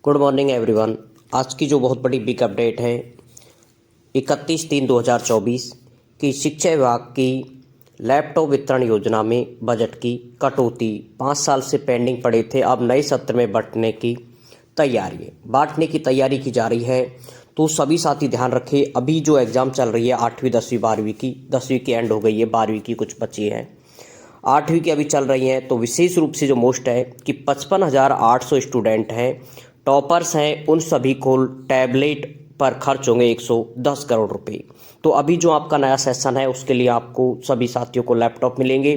Good morning everyone. आज की जो बहुत बड़ी बिग अपडेट है 31/3/2024 की शिक्षा विभाग की लैपटॉप वितरण योजना में बजट की कटौती 5 साल से पेंडिंग पड़े थे, अब नए सत्र में बांटने की तैयारी की जा रही है। तो सभी साथी ध्यान रखें, अभी जो एग्ज़ाम चल रही है 8वीं 10वीं 12वीं की, 10वीं की एंड हो गई है, 12वीं की कुछ बची है, 8वीं की अभी चल रही हैं। तो विशेष रूप से जो मोस्ट है कि 55,800 स्टूडेंट हैं, टॉपर्स हैं, उन सभी को टैबलेट पर खर्च होंगे 110 करोड़ रुपए। तो अभी जो आपका नया सेशन है उसके लिए आपको सभी साथियों को लैपटॉप मिलेंगे।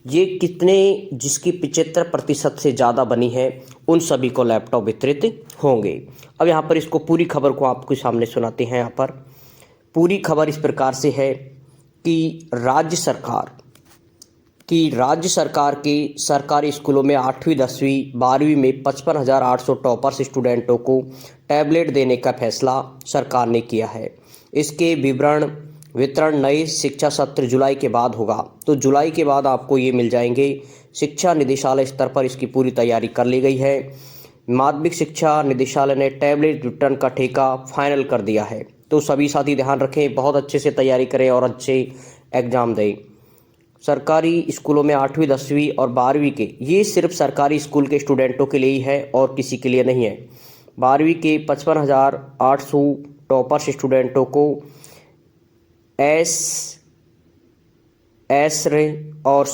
ये कितने, जिसकी 75% से ज़्यादा बनी है उन सभी को लैपटॉप वितरित होंगे। अब यहाँ पर इसको पूरी खबर को आपके सामने सुनाते हैं। यहाँ पर पूरी खबर इस प्रकार से है कि राज्य सरकार के सरकारी स्कूलों में 8वीं 10वीं 12वीं में 55,800 टॉपर्स स्टूडेंटों को टैबलेट देने का फैसला सरकार ने किया है। इसके वितरण नए शिक्षा सत्र जुलाई के बाद होगा। तो जुलाई के बाद आपको ये मिल जाएंगे। शिक्षा निदेशालय स्तर पर इसकी पूरी तैयारी कर ली गई है। माध्यमिक शिक्षा निदेशालय ने टैबलेट वितरण का ठेका फाइनल कर दिया है। तो सभी साथी ध्यान रखें, बहुत अच्छे से तैयारी करें और अच्छे एग्जाम दें। सरकारी स्कूलों में 8वीं 10वीं और 12वीं के, ये सिर्फ सरकारी स्कूल के स्टूडेंटों के लिए ही है और किसी के लिए नहीं है। 12वीं के 55,800 टॉपर्स स्टूडेंटों को और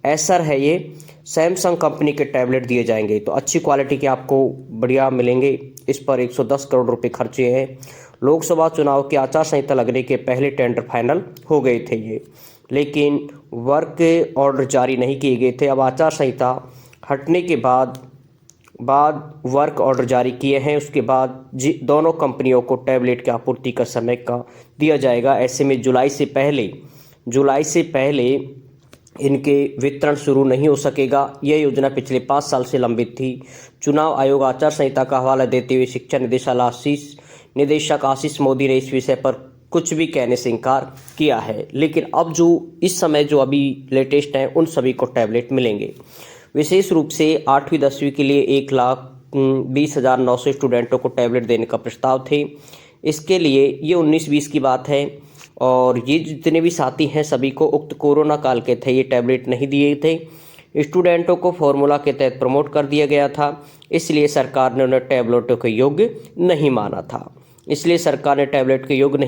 एसर है, ये सैमसंग कंपनी के टैबलेट दिए जाएंगे। तो अच्छी क्वालिटी के आपको बढ़िया मिलेंगे। इस पर 110 करोड़ रुपए खर्चे हैं। लोकसभा चुनाव की आचार संहिता लगने के पहले टेंडर फाइनल हो गए थे ये, लेकिन वर्क ऑर्डर जारी नहीं किए गए थे। अब आचार संहिता हटने के बाद वर्क ऑर्डर जारी किए हैं। उसके बाद दोनों कंपनियों को टैबलेट की आपूर्ति का समय का दिया जाएगा। ऐसे में जुलाई से पहले इनके वितरण शुरू नहीं हो सकेगा। यह योजना पिछले 5 साल से लंबित थी। चुनाव आयोग आचार संहिता का हवाला देते हुए शिक्षा निदेशक आशीष मोदी ने इस विषय पर कुछ भी कहने से इनकार किया है। लेकिन अब जो इस समय जो अभी लेटेस्ट हैं उन सभी को टैबलेट मिलेंगे। विशेष रूप से 8वीं 10वीं के लिए 1,20,900 स्टूडेंटों को टैबलेट देने का प्रस्ताव थे। इसके लिए ये 19-20 की बात है और ये जितने भी साथी हैं सभी को उक्त कोरोना काल के थे, ये टैबलेट नहीं दिए थे। स्टूडेंटों को फॉर्मूला के तहत प्रमोट कर दिया गया था, इसलिए सरकार ने उन्हें टैबलेटों के योग्य नहीं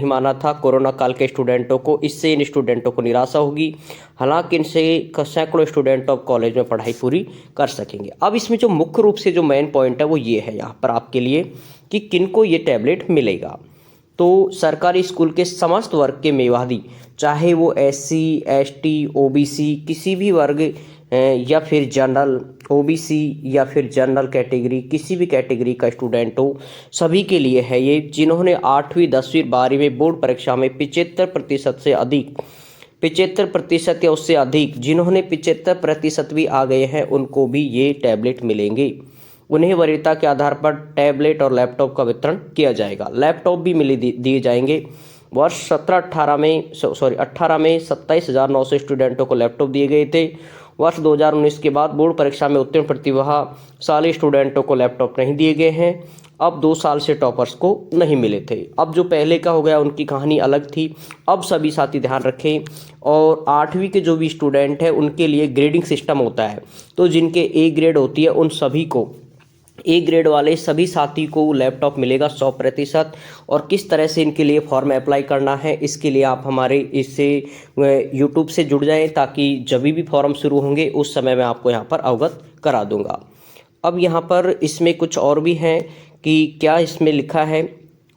माना था। कोरोना काल के स्टूडेंटों को, इससे इन स्टूडेंटों को निराशा होगी। हालांकि इनसे सैकड़ों स्टूडेंट अब कॉलेज में पढ़ाई पूरी कर सकेंगे। अब इसमें जो मुख्य रूप से जो मेन पॉइंट है वो ये है यहाँ पर आपके लिए कि किनको ये टैबलेट मिलेगा। तो सरकारी स्कूल के समस्त वर्ग के मेवादी, चाहे वो SC ST OBC किसी भी वर्ग या फिर जनरल OBC या फिर जनरल कैटेगरी, किसी भी कैटेगरी का स्टूडेंट हो, सभी के लिए है ये। जिन्होंने 8वीं 10वीं 12वीं में बोर्ड परीक्षा में 75% से अधिक, 75% या उससे अधिक, जिन्होंने 75% भी आ गए हैं उनको भी ये टैबलेट मिलेंगे। उन्हें वरीयता के आधार पर टैबलेट और लैपटॉप का वितरण किया जाएगा। लैपटॉप भी दिए जाएंगे। वर्ष 18 में 27,900 स्टूडेंटों को लैपटॉप दिए गए थे। वर्ष 2019 के बाद बोर्ड परीक्षा में उत्तीर्ण प्रतिभाशाली स्टूडेंटों को लैपटॉप नहीं दिए गए हैं। अब 2 साल से टॉपर्स को नहीं मिले थे। अब जो पहले का हो गया उनकी कहानी अलग थी। अब सभी साथी ध्यान रखें। और 8वीं के जो भी स्टूडेंट हैं उनके लिए ग्रेडिंग सिस्टम होता है। तो जिनके A ग्रेड होती है उन सभी को, A ग्रेड वाले सभी साथी को लैपटॉप मिलेगा 100%। और किस तरह से इनके लिए फॉर्म अप्लाई करना है, इसके लिए आप हमारे इससे यूट्यूब से जुड़ जाएं, ताकि जब भी फॉर्म शुरू होंगे उस समय मैं आपको यहाँ पर अवगत करा दूंगा। अब यहाँ पर इसमें कुछ और भी हैं कि क्या इसमें लिखा है,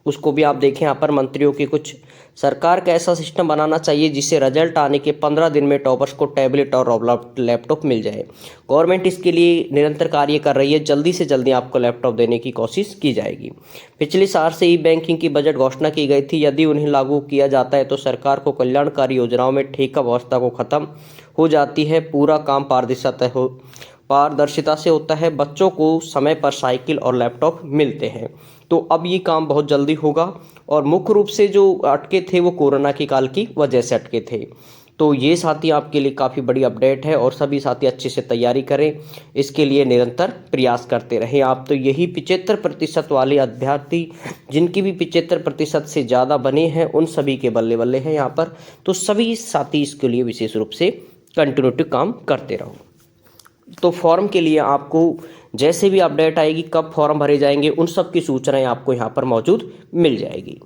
उसको भी आप देखें। यहाँ पर मंत्रियों के कुछ, सरकार का ऐसा सिस्टम बनाना चाहिए जिससे रिजल्ट आने के 15 दिन में टॉपर्स को टैबलेट और लैपटॉप मिल जाए। गवर्नमेंट इसके लिए निरंतर कार्य कर रही है। जल्दी से जल्दी आपको लैपटॉप देने की कोशिश की जाएगी। पिछले साल से ई बैंकिंग की बजट घोषणा की गई थी। यदि उन्हें लागू किया जाता है तो सरकार को कल्याणकारी योजनाओं में ठेका व्यवस्था को खत्म हो जाती है। पूरा काम पारदर्शिता से होता है। बच्चों को समय पर साइकिल और लैपटॉप मिलते हैं। तो अब ये काम बहुत जल्दी होगा। और मुख्य रूप से जो अटके थे वो कोरोना के काल की वजह से अटके थे। तो ये साथी आपके लिए काफ़ी बड़ी अपडेट है और सभी साथी अच्छे से तैयारी करें, इसके लिए निरंतर प्रयास करते रहें आप। तो यही 75% वाले अभ्यर्थी जिनकी भी 75% से ज़्यादा बने हैं उन सभी के बल्ले बल्ले हैं यहाँ पर। तो सभी साथी इसके लिए विशेष रूप से कंटिन्यूटिव काम करते रहो। तो फॉर्म के लिए आपको जैसे भी अपडेट आएगी, कब फॉर्म भरे जाएंगे, उन सब की सूचनाएं आपको यहाँ पर मौजूद मिल जाएगी।